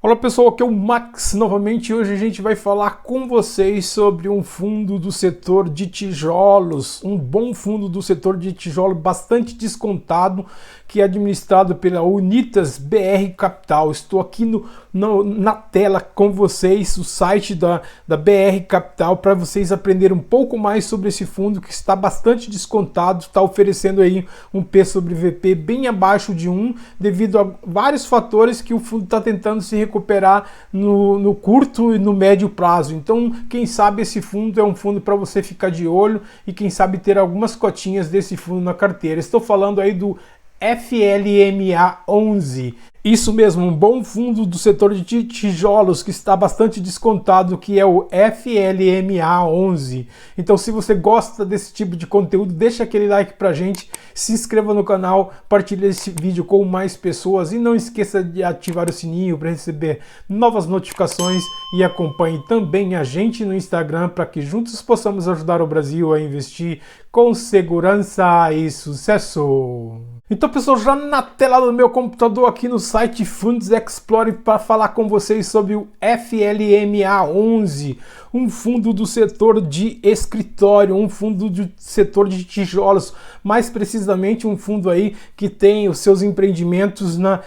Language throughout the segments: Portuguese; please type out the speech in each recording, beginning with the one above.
Olá pessoal, aqui é o Max novamente. Hoje a gente vai falar com vocês sobre um fundo do setor de tijolos, um bom fundo do setor de tijolo bastante descontado, que é administrado pela Unitas BR Capital. Estou aqui na tela com vocês o site da BR Capital para vocês aprenderem um pouco mais sobre esse fundo que está bastante descontado, está oferecendo aí um P sobre VP bem abaixo de 1, devido a vários fatores que o fundo está tentando se recuperar no curto e no médio prazo. Então, quem sabe esse fundo é um fundo para você ficar de olho e quem sabe ter algumas cotinhas desse fundo na carteira. Estou falando aí do FLMA11. Isso mesmo, um bom fundo do setor de tijolos que está bastante descontado, que é o FLMA11. Então, se você gosta desse tipo de conteúdo, deixa aquele like pra gente, se inscreva no canal, compartilhe esse vídeo com mais pessoas e não esqueça de ativar o sininho para receber novas notificações e acompanhe também a gente no Instagram para que juntos possamos ajudar o Brasil a investir com segurança e sucesso. Então, pessoal, já na tela do meu computador aqui no site Funds Explorer para falar com vocês sobre o FLMA11, um fundo do setor de escritório, um fundo do setor de tijolos, mais precisamente um fundo aí que tem os seus empreendimentos na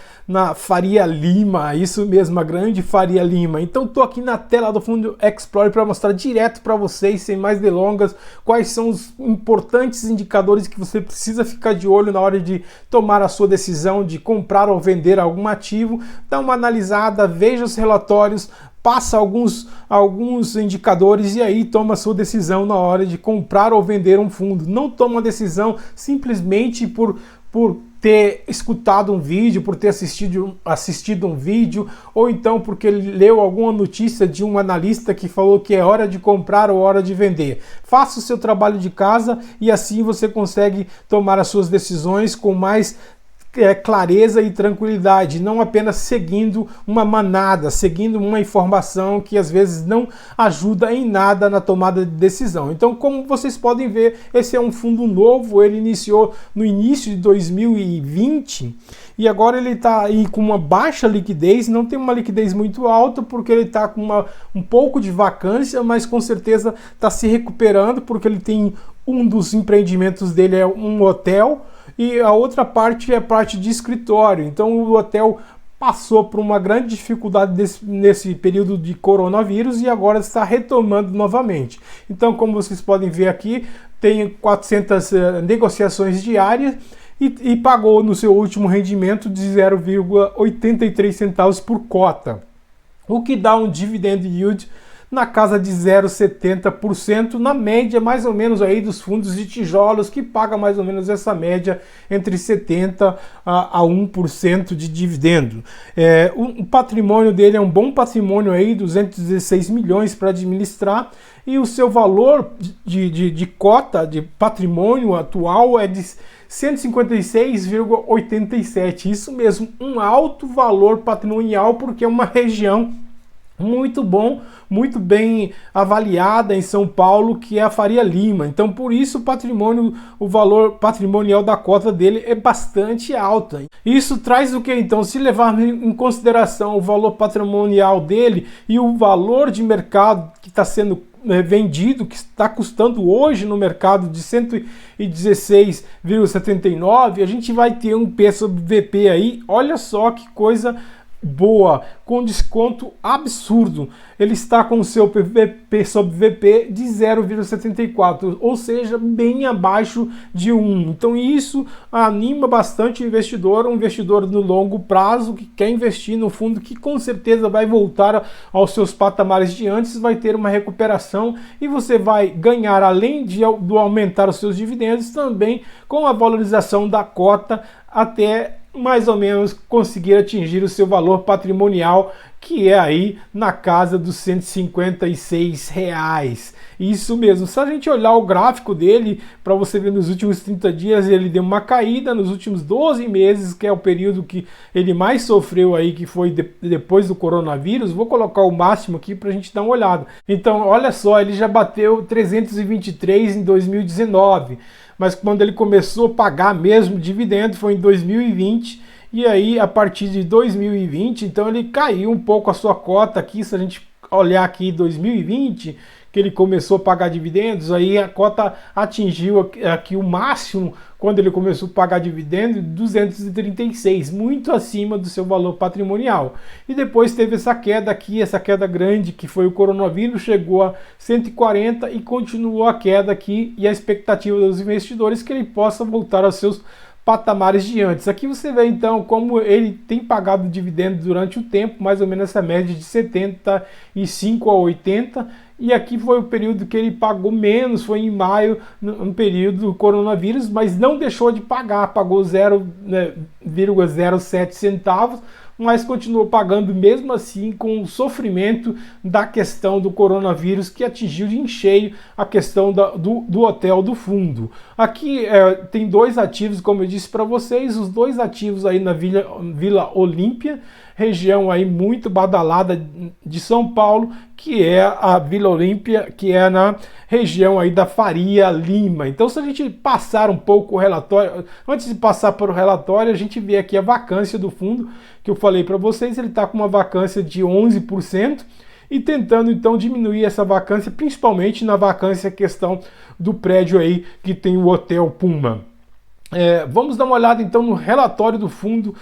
Faria Lima, isso mesmo, a grande Faria Lima. Então, estou aqui na tela do Fundo Explorer para mostrar direto para vocês, sem mais delongas, quais são os importantes indicadores que você precisa ficar de olho na hora de tomar a sua decisão de comprar ou vender algum ativo. Dá uma analisada, veja os relatórios, passa alguns indicadores e aí toma a sua decisão na hora de comprar ou vender um fundo. Não toma uma decisão simplesmente por ter escutado um vídeo, por ter assistido um vídeo, ou então porque ele leu alguma notícia de um analista que falou que é hora de comprar ou hora de vender. Faça o seu trabalho de casa e assim você consegue tomar as suas decisões com mais clareza e tranquilidade, não apenas seguindo uma manada, seguindo uma informação que às vezes não ajuda em nada na tomada de decisão. Então, como vocês podem ver, esse é um fundo novo, ele iniciou no início de 2020 e agora ele está aí com uma baixa liquidez, não tem uma liquidez muito alta porque ele está com um pouco de vacância, mas com certeza está se recuperando porque ele tem um dos empreendimentos dele é um hotel, e a outra parte é a parte de escritório. Então o hotel passou por uma grande dificuldade nesse período de coronavírus e agora está retomando novamente. Então, como vocês podem ver aqui, tem 400 negociações diárias e pagou no seu último rendimento de 0,83 centavos por cota, o que dá um dividend yield na casa de 0,70%, na média mais ou menos aí dos fundos de tijolos, que paga mais ou menos essa média entre 70% a 1% de dividendo. O patrimônio dele é um bom patrimônio aí, 216 milhões para administrar, e o seu valor de cota de patrimônio atual é de 156,87. Isso mesmo, um alto valor patrimonial, porque é uma região muito bem avaliada em São Paulo, que é a Faria Lima. Então, por isso o valor patrimonial da cota dele é bastante alta. Isso traz o que então? Se levar em consideração o valor patrimonial dele e o valor de mercado que está sendo vendido, que está custando hoje no mercado de 116,79, a gente vai ter um P sobre VP aí, olha só que coisa boa, com desconto absurdo. Ele está com o seu P sobre VP de 0,74, ou seja, bem abaixo de 1. Então isso anima bastante o investidor, um investidor no longo prazo que quer investir no fundo que com certeza vai voltar aos seus patamares de antes, vai ter uma recuperação e você vai ganhar, além do aumentar os seus dividendos, também com a valorização da cota até mais ou menos conseguir atingir o seu valor patrimonial, que é aí na casa dos R$156. Isso mesmo, se a gente olhar o gráfico dele, para você ver nos últimos 30 dias, ele deu uma caída, nos últimos 12 meses, que é o período que ele mais sofreu aí, que foi depois do coronavírus. Vou colocar o máximo aqui para a gente dar uma olhada. Então, olha só, ele já bateu 323 em 2019, mas quando ele começou a pagar mesmo dividendo foi em 2020 e aí a partir de 2020, então ele caiu um pouco a sua cota aqui, se a gente olhar aqui 2020, que ele começou a pagar dividendos, aí a cota atingiu aqui o máximo quando ele começou a pagar dividendos, 236, muito acima do seu valor patrimonial. E depois teve essa queda aqui, essa queda grande que foi o coronavírus, chegou a 140 e continuou a queda aqui, e a expectativa dos investidores é que ele possa voltar aos seus patamares de antes. Aqui você vê então como ele tem pagado dividendos durante o tempo, mais ou menos essa média de 75 a 80, e aqui foi o período que ele pagou menos, foi em maio, no período do coronavírus, mas não deixou de pagar, pagou 0,07 centavos, mas continuou pagando mesmo assim com o sofrimento da questão do coronavírus, que atingiu de em cheio a questão do hotel do fundo. Aqui tem dois ativos, como eu disse para vocês, os dois ativos aí na Vila Olímpia, região aí muito badalada de São Paulo, que é a Vila Olímpia, que é na região aí da Faria Lima. Então, se a gente passar um pouco o relatório, antes de passar para o relatório, a gente vê aqui a vacância do fundo, que eu falei para vocês, ele está com uma vacância de 11%, e tentando então diminuir essa vacância, principalmente na vacância questão do prédio aí que tem o Hotel Puma. Vamos dar uma olhada então no relatório do fundo,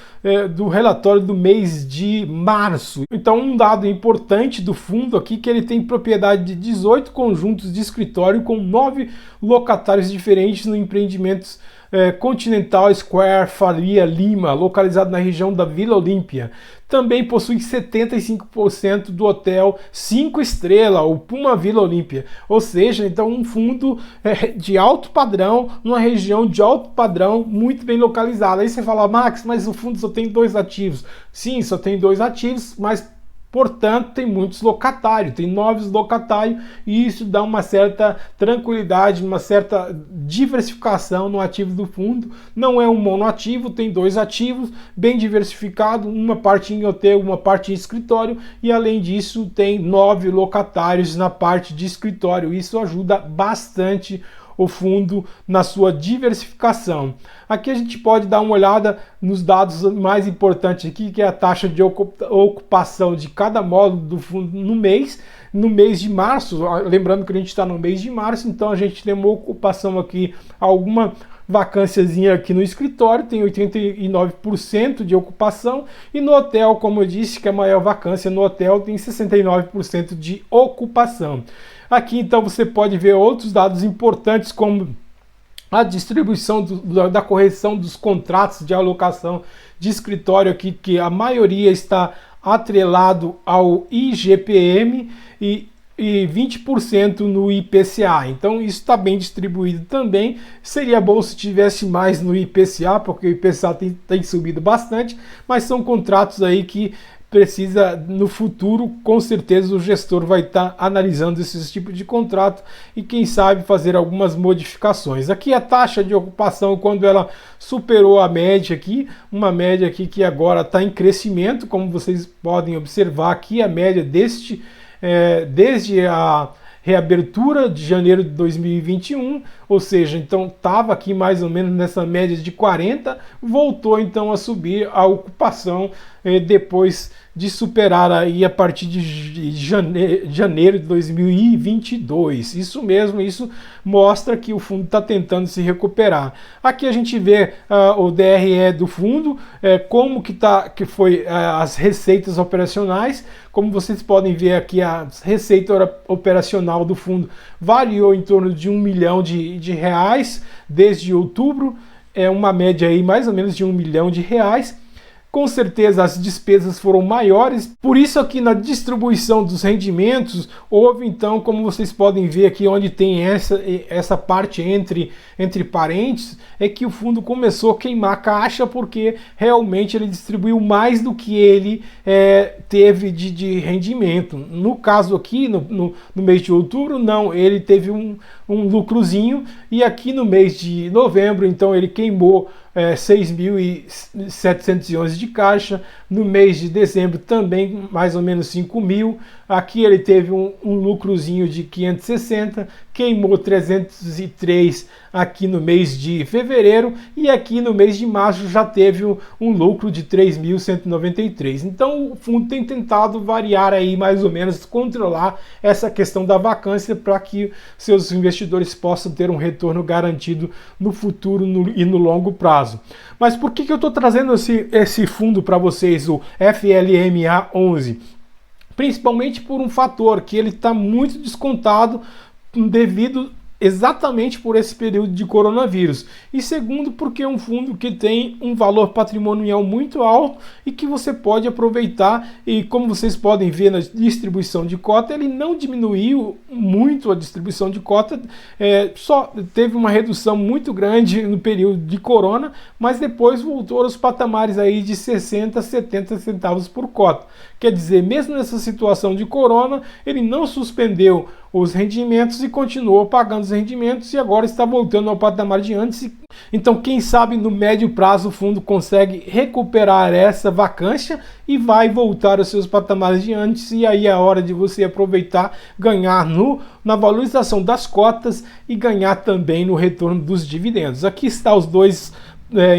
do relatório do mês de março. Então, um dado importante do fundo aqui, que ele tem propriedade de 18 conjuntos de escritório com 9 locatários diferentes no empreendimentos Continental Square Faria Lima, localizado na região da Vila Olímpia. Também possui 75% do hotel 5 estrelas, o Puma Vila Olímpia. Ou seja, então um fundo de alto padrão, numa região de alto padrão, muito bem localizada. Aí você fala, Max, mas o fundo só tem 2 ativos. Sim, só tem 2 ativos, mas portanto tem muitos locatários, tem 9 locatários, e isso dá uma certa tranquilidade, uma certa diversificação no ativo do fundo. Não é um monoativo, tem 2 ativos, bem diversificado, uma parte em hotel, uma parte em escritório, e além disso tem 9 locatários na parte de escritório. Isso ajuda bastante o fundo na sua diversificação. Aqui a gente pode dar uma olhada nos dados mais importantes aqui, que é a taxa de ocupação de cada módulo do fundo no mês de março. Lembrando que a gente está no mês de março, então a gente tem uma ocupação aqui, alguma vacânciazinha aqui no escritório, tem 89% de ocupação, e no hotel, como eu disse, que é a maior vacância no hotel, tem 69% de ocupação. Aqui então você pode ver outros dados importantes, como a distribuição da correção dos contratos de alocação de escritório aqui, que a maioria está atrelado ao IGPM e 20% no IPCA. Então isso está bem distribuído também. Seria bom se tivesse mais no IPCA, porque o IPCA tem subido bastante, mas são contratos aí que precisa, no futuro, com certeza o gestor vai estar analisando esses tipos de contrato e quem sabe fazer algumas modificações. Aqui a taxa de ocupação, quando ela superou a média aqui, uma média aqui que agora está em crescimento, como vocês podem observar aqui, a média desde a reabertura de janeiro de 2021, ou seja, então estava aqui mais ou menos nessa média de 40, voltou então a subir a ocupação depois de superar aí a partir de janeiro de 2022. Isso mesmo, isso mostra que o fundo está tentando se recuperar. Aqui a gente vê o DRE do fundo, como que foi as receitas operacionais. Como vocês podem ver aqui, a receita operacional do fundo variou em torno de R$1 milhão de reais desde outubro, é uma média aí mais ou menos de R$1 milhão. Com certeza as despesas foram maiores, por isso aqui na distribuição dos rendimentos houve então, como vocês podem ver aqui onde tem essa parte entre parênteses, é que o fundo começou a queimar caixa, porque realmente ele distribuiu mais do que ele teve de rendimento. No caso aqui, no mês de outubro, não, ele teve um lucrozinho, e aqui no mês de novembro, então ele queimou 6.711 de caixa. No mês de dezembro também mais ou menos 5.000. Aqui ele teve um lucrozinho de 560, queimou 303 aqui no mês de fevereiro e aqui no mês de março já teve um lucro de 3.193. Então o fundo tem tentado variar aí mais ou menos, controlar essa questão da vacância para que seus investidores possam ter um retorno garantido no futuro e no longo prazo. Mas por que eu estou trazendo esse fundo para vocês, o FLMA11? Principalmente por um fator que ele está muito descontado devido exatamente por esse período de coronavírus. E segundo, porque é um fundo que tem um valor patrimonial muito alto e que você pode aproveitar. E como vocês podem ver na distribuição de cota, ele não diminuiu muito a distribuição de cota, só teve uma redução muito grande no período de corona, mas depois voltou aos patamares aí de 60 a 70 centavos por cota. Quer dizer, mesmo nessa situação de corona, ele não suspendeu os rendimentos e continuou pagando os rendimentos e agora está voltando ao patamar de antes. Então, quem sabe no médio prazo o fundo consegue recuperar essa vacância e vai voltar aos seus patamares de antes, e aí é a hora de você aproveitar, ganhar na valorização das cotas e ganhar também no retorno dos dividendos. Aqui está os dois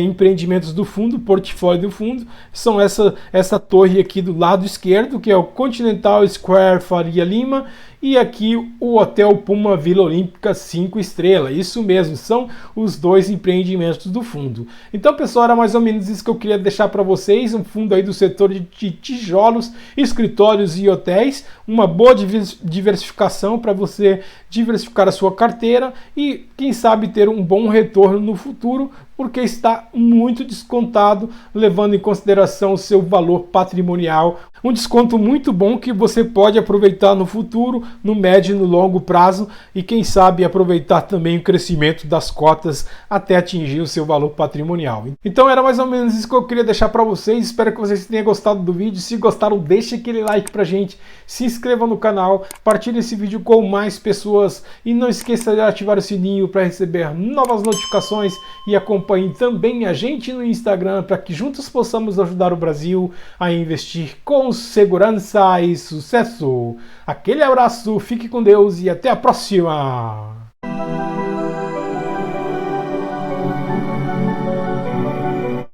empreendimentos do fundo, portfólio do fundo, são essa torre aqui do lado esquerdo, que é o Continental Square Faria Lima, e aqui o Hotel Puma Vila Olímpica 5 estrelas. Isso mesmo, são os dois empreendimentos do fundo. Então, pessoal, era mais ou menos isso que eu queria deixar para vocês, um fundo aí do setor de tijolos, escritórios e hotéis, uma boa diversificação para você diversificar a sua carteira e, quem sabe, ter um bom retorno no futuro, porque está muito descontado, levando em consideração o seu valor patrimonial. Um desconto muito bom que você pode aproveitar no futuro, no médio e no longo prazo, e quem sabe aproveitar também o crescimento das cotas até atingir o seu valor patrimonial. Então era mais ou menos isso que eu queria deixar para vocês. Espero que vocês tenham gostado do vídeo. Se gostaram, deixe aquele like pra gente, se inscreva no canal, partilhe esse vídeo com mais pessoas e não esqueça de ativar o sininho para receber novas notificações, e acompanhe também a gente no Instagram para que juntos possamos ajudar o Brasil a investir com segurança e sucesso. Aquele abraço, fique com Deus e até a próxima!